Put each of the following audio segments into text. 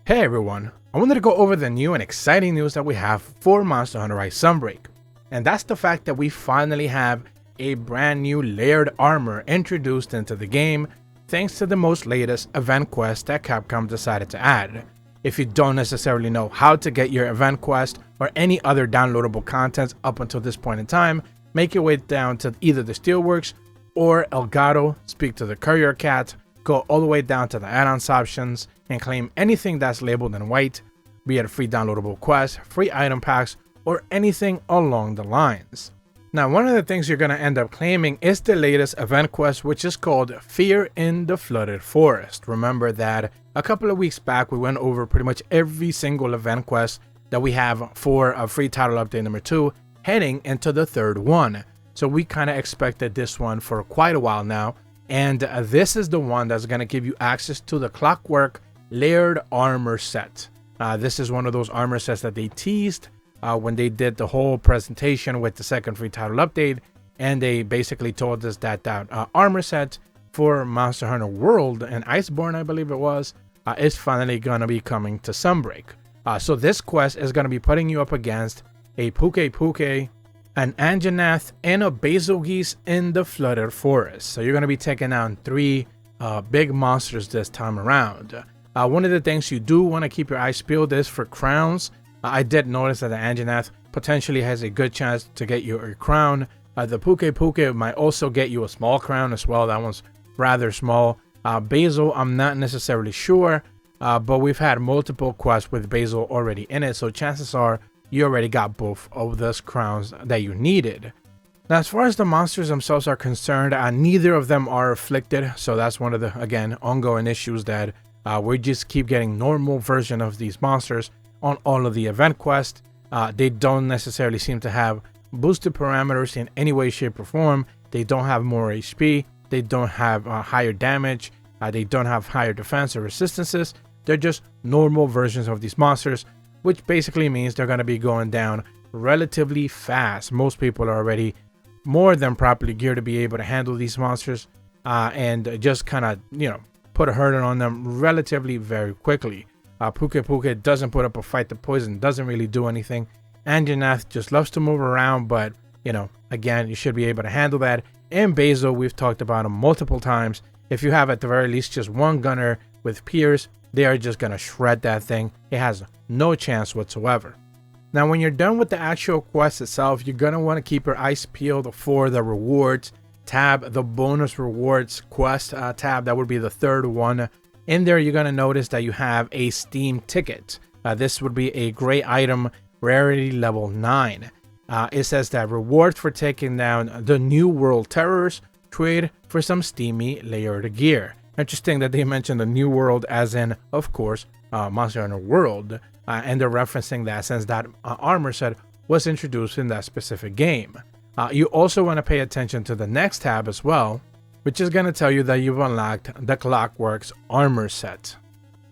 Hey everyone, I wanted to go over the new and exciting news that we have for Monster Hunter Rise Sunbreak. And that's the fact that we finally have a brand new layered armor introduced into the game thanks to the most latest event quest that Capcom decided to add. If you don't necessarily know how to get your event quest or any other downloadable content up until this point in time, make your way down to either the Steelworks or Elgato, speak to the Courier Cat, go all the way down to the add-ons options and claim anything that's labeled in white, be it a free downloadable quest, free item packs, or anything along the lines. Now, one of the things you're going to end up claiming is the latest event quest, which is called Fear in the Flooded Forest. Remember that a couple of weeks back, we went over pretty much every single event quest that we have for a free title update number 2, heading into the third one. So we kind of expected this one for quite a while now. And this is the one that's going to give you access to the Clockwork Layered Armor Set. This is one of those armor sets that they teased when they did the whole presentation with the second free title update. And they basically told us that that armor set for Monster Hunter World and Iceborne, I believe it was, is finally going to be coming to Sunbreak. So this quest is going to be putting you up against a Puke, an Anjanath, and a Bazelgeuse in the Flooded Forest. So you're going to be taking on 3 big monsters this time around. One of the things you do want to keep your eyes peeled is for crowns. I did notice that the Anjanath potentially has a good chance to get you a crown. The Puke might also get you a small crown as well. That one's rather small. Bazel, I'm not necessarily sure, but we've had multiple quests with Bazel already in it, so chances are you already got both of those crowns that you needed. Now, as far as the monsters themselves are concerned, neither of them are afflicted, so that's one of the, again, ongoing issues that we just keep getting normal version of these monsters on all of the event quests. They don't necessarily seem to have boosted parameters in any way, shape, or form. They don't have more HP. They don't have higher damage. They don't have higher defense or resistances. They're just normal versions of these monsters, which basically means they're going to be going down relatively fast. Most people are already more than properly geared to be able to handle these monsters and just kind of, put a hurdle on them relatively very quickly. Puke doesn't put up a fight. The poison doesn't really do anything. Anjanath just loves to move around, but, again, you should be able to handle that. And Bazel, we've talked about him multiple times. If you have at the very least just one gunner with Pierce, they are just going to shred that thing. It has no chance whatsoever. Now, when you're done with the actual quest itself, you're going to want to keep your eyes peeled for the rewards tab, the bonus rewards quest tab. That would be the third one. In there, you're going to notice that you have a Steam ticket. This would be a great item, rarity level 9. It says that rewards for taking down the New World Terrors, trade for some steamy layered gear. Interesting that they mentioned the New World as in, of course, Monster Hunter World, and they're referencing that since that armor set was introduced in that specific game. You also want to pay attention to the next tab as well, which is going to tell you that you've unlocked the Clockworks armor set.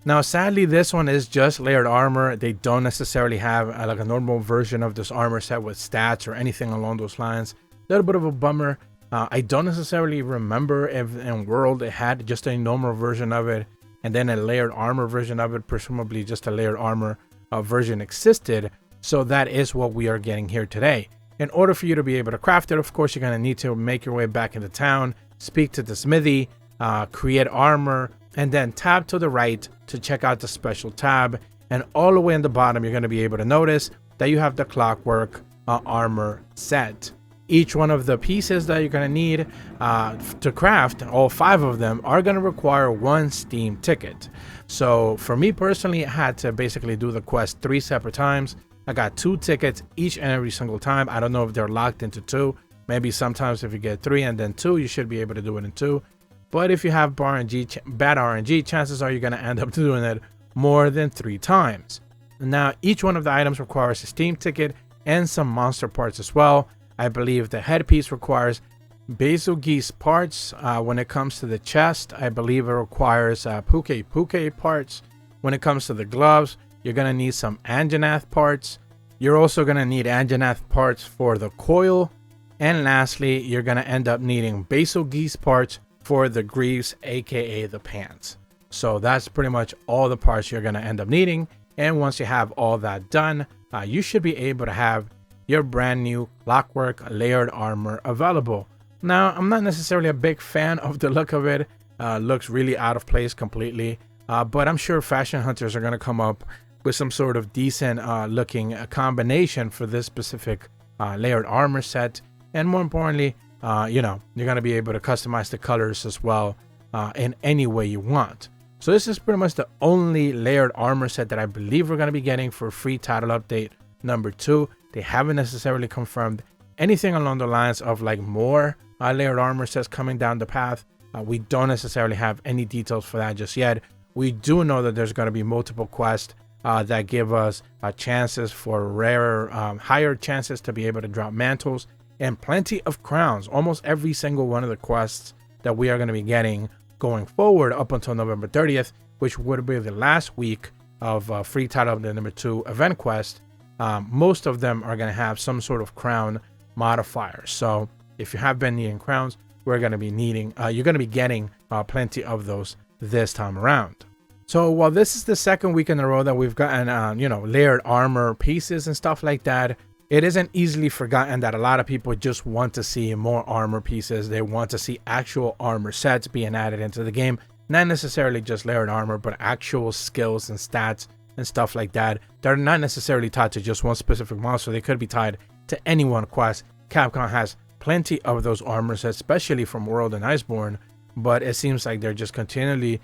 Now, sadly, this one is just layered armor. They don't necessarily have like a normal version of this armor set with stats or anything along those lines. A little bit of a bummer. I don't necessarily remember if in World it had just a normal version of it and then a layered armor version of it. Presumably just a layered armor version existed. So that is what we are getting here today. In order for you to be able to craft it, of course, you're going to need to make your way back into town, speak to the smithy, create armor, and then tab to the right to check out the special tab. And all the way in the bottom, you're going to be able to notice that you have the Clockwork armor set. Each one of the pieces that you're going to need to craft, all 5 of them, are going to require 1 Steam ticket. So for me personally, I had to basically do the quest 3 separate times. I got 2 tickets each and every single time. I don't know if they're locked into 2. Maybe sometimes if you get 3 and then 2, you should be able to do it in 2. But if you have bad RNG, chances are you're going to end up doing it more than 3 times. Now, each one of the items requires a Steam ticket and some monster parts as well. I believe the headpiece requires Bazelgeuse parts. When it comes to the chest, I believe it requires Puke parts. When it comes to the gloves, you're going to need some Anjanath parts. You're also going to need Anjanath parts for the coil. And lastly, you're going to end up needing Bazelgeuse parts for the greaves, aka the pants. So that's pretty much all the parts you're going to end up needing. And once you have all that done, you should be able to have your brand new Clockwork layered armor available. Now, I'm not necessarily a big fan of the look of it. Looks really out of place completely. But I'm sure fashion hunters are going to come up with some sort of decent looking combination for this specific layered armor set. And more importantly, you know, you're going to be able to customize the colors as well in any way you want. So this is pretty much the only layered armor set that I believe we're going to be getting for free title update number 2. They haven't necessarily confirmed anything along the lines of like more layered armor sets coming down the path. We don't necessarily have any details for that just yet. We do know that there's going to be multiple quests that give us chances for rarer, higher chances to be able to drop mantles and plenty of crowns. Almost every single one of the quests that we are going to be getting going forward up until November 30th, which would be the last week of free title update number 2 event quest. Most of them are going to have some sort of crown modifier. So if you have been needing crowns, we're going to be needing, you're going to be getting plenty of those this time around. So while this is the second week in a row that we've gotten, you know, layered armor pieces and stuff like that, it isn't easily forgotten that a lot of people just want to see more armor pieces. They want to see actual armor sets being added into the game. Not necessarily just layered armor, but actual skills and stats and stuff like that. They're not necessarily tied to just one specific monster. They could be tied to any one quest. Capcom has plenty of those armor sets, especially from World and Iceborne. But it seems like they're just continually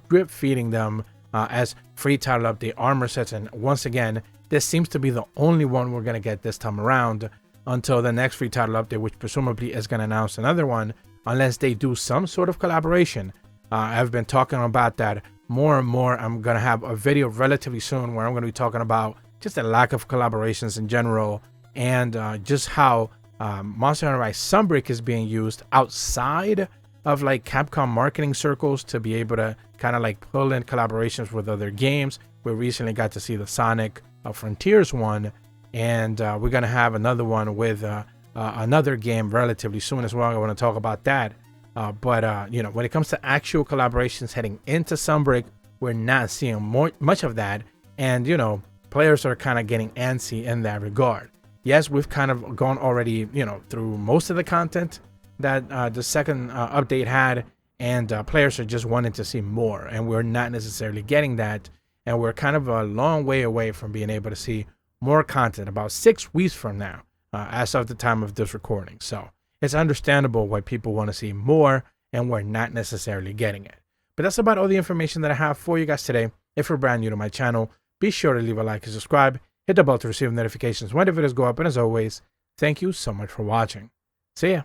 drip feeding them as free title update armor sets. And once again, this seems to be the only one we're going to get this time around until the next free title update, which presumably is going to announce another one, unless they do some sort of collaboration. I've been talking about that more and more. I'm going to have a video relatively soon where I'm going to be talking about just the lack of collaborations in general and just how Monster Hunter Rise Sunbreak is being used outside of like Capcom marketing circles to be able to kind of like pull in collaborations with other games. We recently got to see the Sonic Frontiers one, and we're gonna have another one with another game relatively soon as well. I want to talk about that. But you know, when it comes to actual collaborations heading into Sunbreak, we're not seeing much of that, and you know, players are kind of getting antsy in that regard. Yes, we've kind of gone already, you know, through most of the content that the second update had, and players are just wanting to see more, and we're not necessarily getting that, and we're kind of a long way away from being able to see more content, about 6 weeks from now, as of the time of this recording. So it's understandable why people want to see more, and we're not necessarily getting it. But that's about all the information that I have for you guys today. If you're brand new to my channel, be sure to leave a like and subscribe, hit the bell to receive notifications when the videos go up, and as always, thank you so much for watching. See ya.